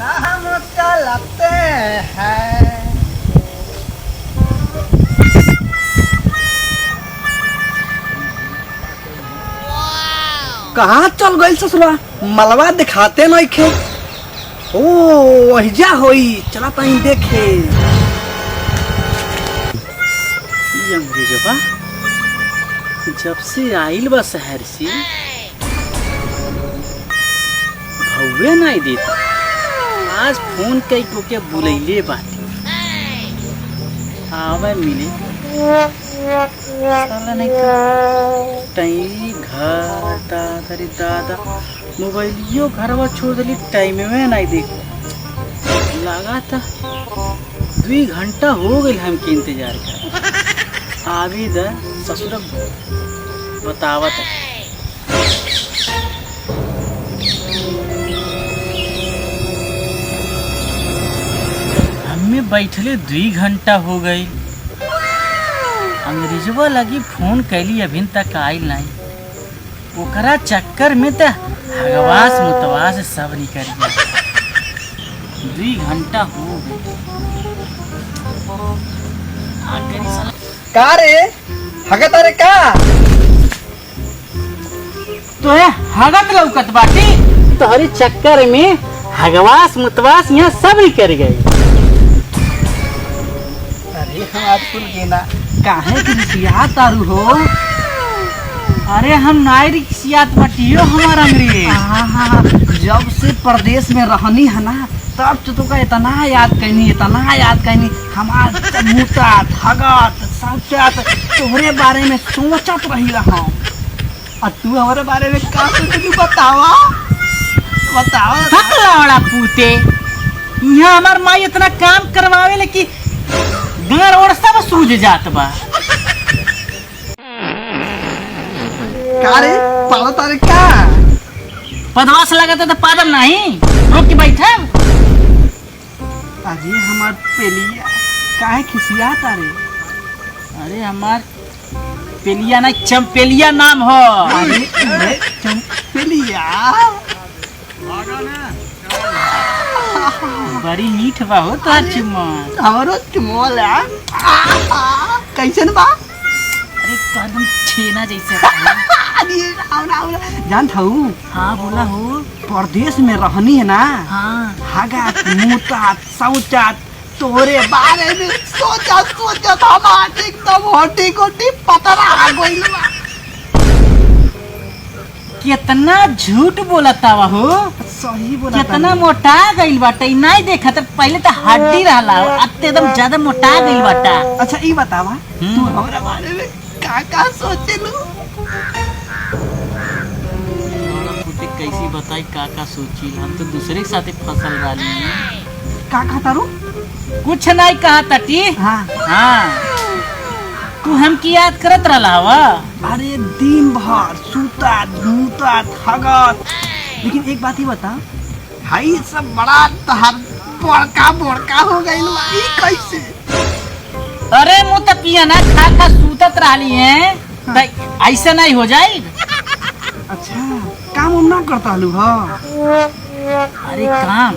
हम चलते हैं। कहाँ चल गई ससुरा? मलवा दिखाते नहीं खे। ओ वहीजा होई, चला तहीं देखे। अंग्रेजवा जब से आइल बा शहर से भौवे नहीं देता। आज फोन कई को के बुलैले बाटे आवे मिले साला नहीं टाइम घर दादा रे दादा मोबाइलियो घरवा छोड़ दिली टाइम में नहीं देख लगा था 2 घंटा हो गई हमके इंतजार कर आवी द ससुर बतावत हमें बैठले 2 घंटा हो गई। अंग्रेजवा लगी फोन कैली अभी तक आयल नहीं। ओकरा चक्कर में तो हगवास मुतवास सब निकल गया। 2 घंटा हो गए। का रे हगत रे का? तो है हगत लौकत बाटी तोहरी चक्कर में हगवास मुतवास यहाँ सब निकल गए। अरे हम आज कुल गेना काहे की रिसिया तारू हो? अरे हम नाई रिक्सियात बटियो हमारा अंग्रेज। हाँ, जब से प्रदेश में रहनी है ना तब तो तुका इतना याद करनी हमार मुता थगत सोचत तोहरे बारे में सोचत रही रहा। और तू हमारे बारे में का सोचती बतावा बड़ा पूते यहाँ हमार माई इतना काम करवावे ले कि घर और सब सूझ जात बा। का रे पालो तारे का? पदवास लगता तो पादम नहीं रोक के बैठा। अरे हमार पेलिया काहे खिसिया तारे? अरे हमार पेलिया ना चंपेलिया नाम हो। अरे चंपेलिया बड़ी मीठ बा हो तो चुम्मन। हमारो चुमोल कैसन बा? अरे तो एकदम छेना जैसे जान थाऊ। हाँ बोला हो। प्रदेश में रहनी है ना हाँ हगत मुतात शौचत तोरे बारे में सोचत हमार एकदम होटी गोटी पतरा आ गइल बा। कितना झूठ बोलता हो। सही बोला कितना मोटा गइल बाटे नहीं देखा तो पहले तो हड्डी रहला अब तो एकदम ज्यादा मोटा गइल बाटा। अच्छा ई बतावा तू हमरा बारे में का सोचेलू? कैसी बताई का सोची हम तो दूसरे के साथे फसल रही। का खाता रू? कुछ नहीं कहा तटी। हाँ तू हमकी याद करत रहला हवा। अरे दिन भर सुतात मुतात हगत। लेकिन एक बात ही बता हाई सब बड़ा तहर बड़का हो गइल बा ई कैसे? अरे मुँह तो पिया ना खा सूतत रहली है। ऐसा नहीं हो जाए। अच्छा काम ना करता लू हा? अरे काम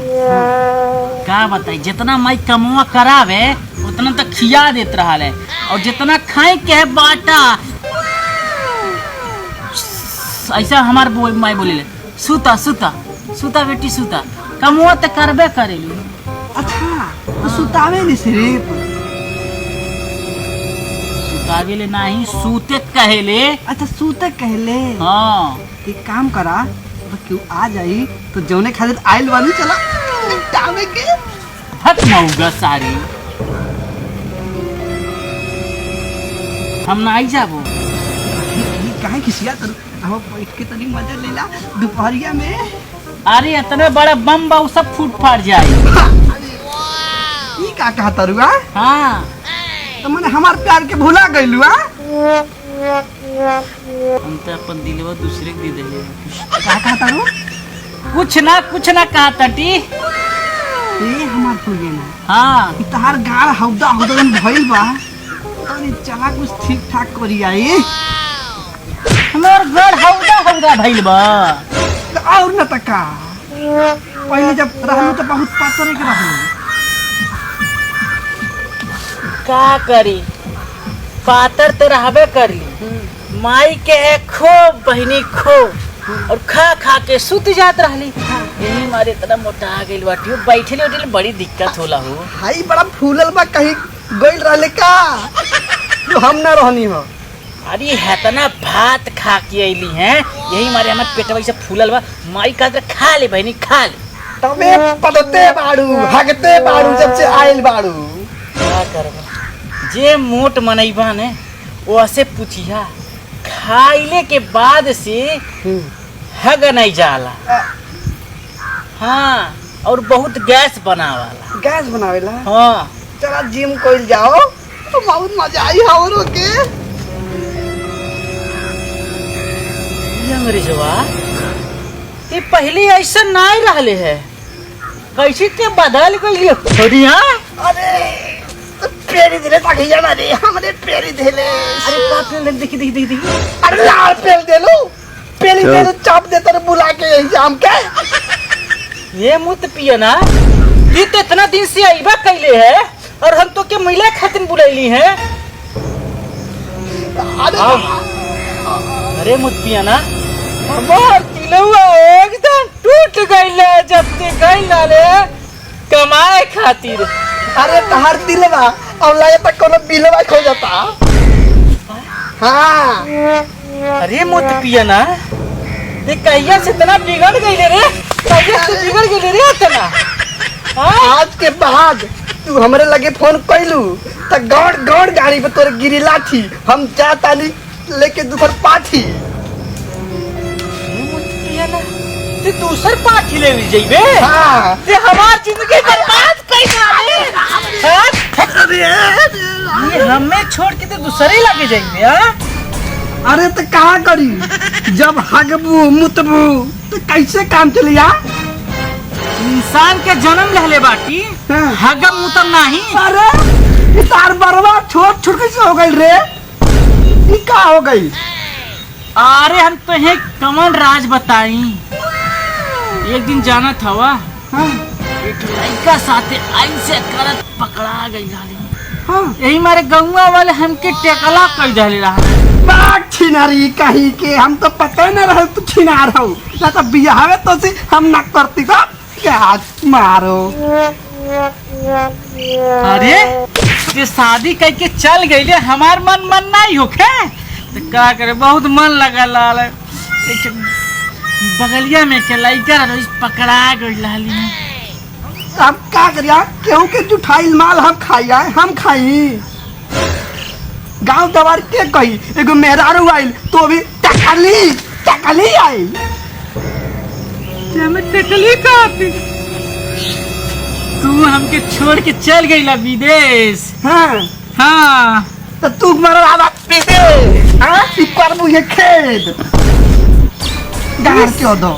का बताई जितना मैं कमवा करावे उतना तो खिया देत रहा है और जितना खाए के है बाटा। ऐसा हमार माई बोले सूता सूता सूता बेटी सूता कमवा तो करबे करेली। अच्छा तो सुतावे ले सिर्फ? सुतावे ले नहीं सूते कहेले। अच्छा सूते कहले। हाँ एक काम करा तो क्यों आ जाई तो जौने खातिर आइल वाली चला निपटावे के। हट मऊगा सारी हम नहीं जाबो। काहे खिसिया तर हम बैठ के तनी मजा लेला दोपहरिया में। अरे इतने बड़ा बम बा सब फूट फाट जाए। ई का कहता रुआ? हाँ तो मैंने हमार प्यार के भुला गइलू आ? हम तो अपन दिलवा दूसरे के दे दे। का कहता रू? कुछ ना कहा तटी। ए हमार पुगे ना हाँ तहार गाल हौदा जन भइल बा। अरे चला कुछ ठीक ठाक करी आई। हमार घर हौदा भइल बा। और न तका पहले जब रहलू तो बहुत पातरे के रहलू। का करी, पातर तो रहबे करली। माई के है खो बहिनी खो, और खा खा के सुत जात रहली। यही मारे इतना मोटा गइल बाटी, बैठले उठले बड़ी दिक्कत होला हो। हाई बड़ा फूलल बा, कहीं गइल रहले का जो हम ना रहनी हो। अरे हेतना भात खा के अइली हैं, यही मारे हमार पेटवा से फूलल बा। माई कहत खा ले बहिनी खा ले। तबे पटते बाड़ू, हगते बाड़ू जब से आइल बाड़ू। क्या करबा, जे मोट मनैबा ने वो से पूछिया, खाइले के बाद से हग नहीं जाला। हाँ, और बहुत गैस बनावाला। गैस बनावेला? हाँ, चला जिम कोइल जाओ तो बहुत मजा आई हमरो के। ये अंग्रेजवा ये पहले ऐसा नहीं रहले है, कैसे के बदल गई थोड़ी। हाँ, अरे पेरी दिले ताकि जाना रे, हमरे पेरी दिले। अरे बाप रे, देखी देखी देखी देखी। अरे लाल पेल दे लो, पेली दे लो, चाप दे तेरे बुला के यही जाम के। ये मुत पिया ना, ये तो इतना दिन से आईबा कैले है, और हम तो के महिला खातिर बुलैली है। अरे मुत पिया ना, हमार दिलवा एकदम टूट गइल जब से गइल रे कमाए खातिर। अरे तहार दिलवा और लाए तक कोनो बिलवा खो जाता। हाँ, अरे मुत पिया ना, ये कहिया से इतना बिगड़ गइले रे, कहिया से बिगड़ गइले रे इतना। आज के बाद तू हमरे लगे फोन कैलू त गौड़ गौड़ गाड़ी पे तोरे गिरी लाठी, हम जाता नहीं लेके दूसर पाठी। ते दूसर पाठी ले जइबे? हाँ, ते हमार जिंदगी बर्बाद कैसे ये हमें छोड़ के ते दूसरे लगे जाइबे। हाँ, अरे तो कहाँ करी, जब हगबू मुतबू तो कैसे काम चलिया। इंसान के जन्म लहले बाटी, हाँ। हगम मुतम नहीं। अरे तार बरवा छोट छोट कैसे हो गई रे, ये का हो गई। अरे हम तो है कमल राज बताई। एक दिन जाना था हाँ, एक लड़का साथे ऐसे करत पकड़ा गई जाली। हाँ। यही मारे गौवा वाले हमके टेकला कर डाले रहा। बाग छिनारी कहीं के, हम तो पता न रहे तू छिनार हो ना, तो बियाहे तो से हम ना करती का क्या मारो। अरे ये शादी करके चल गई, हमार मन नहीं होखे तो क्या करे, बहुत मन लगा लाल। बगलिया में के लड़का पकड़ा गई लाली। अब का करिया, केहू के जुठाइल माल हम खाइया, हम खाई। गांव दवार के कही एगो मेहरारू आइल तो भी टकली आइल। हमें टकली का तू हमके छोड़ के चल गई ला विदेश। हाँ, हाँ, तो तू मरवा पीते हाँ, करबू ये खेत गार क्यों दो।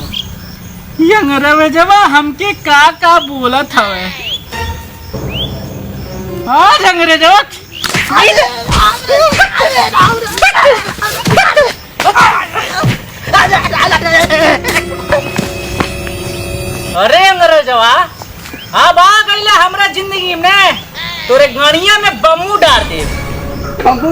अंग्रेजवा हमके का बोलत हवे। आज अंग्रेजवा अरे अंग्रेजवा अब आ गईला हमरा जिंदगी में, तोरे गाड़िया में बमू डाल दे। बम्बू